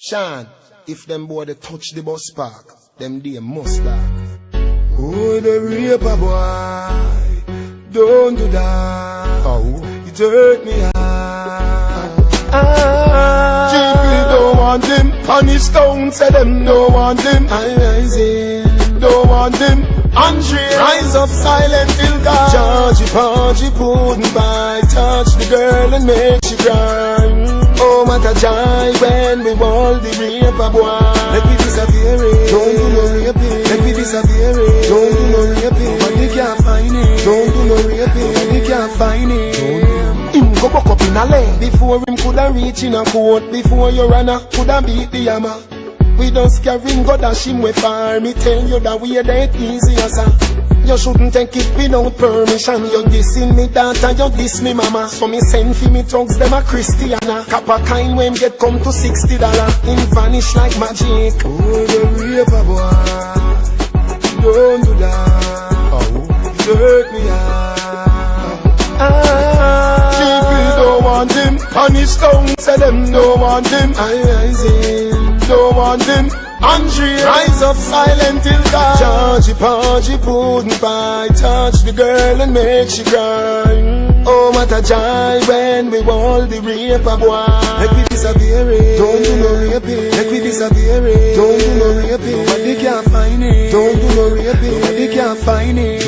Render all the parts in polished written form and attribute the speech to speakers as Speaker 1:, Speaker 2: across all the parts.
Speaker 1: Sean, if them boy they touch the bus park, them they must back. Oh, the raper boy, don't do that. Oh, it hurt me GP don't want him, and his town say them don't want him. I rising, don't want him. Andre, rise up silent till God. Georgie Porgy pudding by, touch the girl and make she cry. Oh, what a joy when we hold the raper boy. Let me disappear it, don't do no raping. Let me disappear it, don't do no raping. But they can't find it, don't do no raping. But they can't find it. Him go buck up in a lane before him coulda reach in a court. Before your runner coulda beat the hammer. We don't scare him, go dash him with fire. Me tell you that we ain't easy, sir. You shouldn't take it without permission. You dissing me daughter, you diss me mama. So me send for me thugs, them a Christiana. Kappa kind when get come to $60. In vanish like magic. Oh, the raper boy, don't do that. Oh, you hurt me GP don't want him, and his tongue say them don't want him. I rising, don't want him. Andre, rise up silent till God. Georgie Porgy pudding pie, touch the girl and make she cry. Oh, what a joy when we hold the raper boy. Let me disappear it, don't do no raping. Let me disappear it, don't do no raping. But they can't find it, don't do no raping. But they can't find it.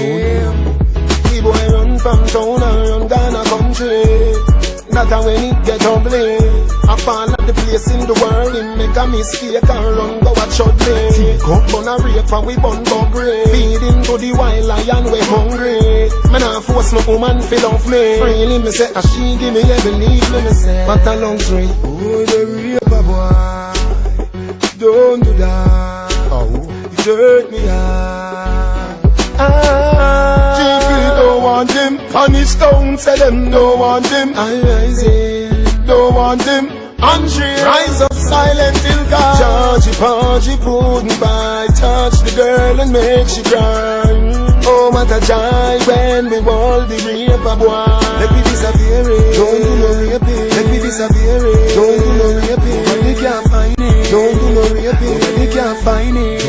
Speaker 1: The boy run from town and run down a country. That a when it get ugly. I fall at the place in the world, him make a mistake and run go a chudley. Bun a rape and we bun buggery. Feed him to the wild lion we hungry. Man a force my woman fi love me. Freely me say, as she give me every leave me say. But a luxury. Oh, the raper boy, don't do that. Oh, it hurt me GP don't want him, and his tongue say them don't want him. I rising, don't want him. Andre, rise up silent till God. Georgie Porgy pudding by, touch the girl and make she cry. Oh, what a joy when we hold the raper boy. Let me disappear it, don't do no raping. Let me disappear it, don't do no raping. But they can't find it, don't do no raping. But they can't find it.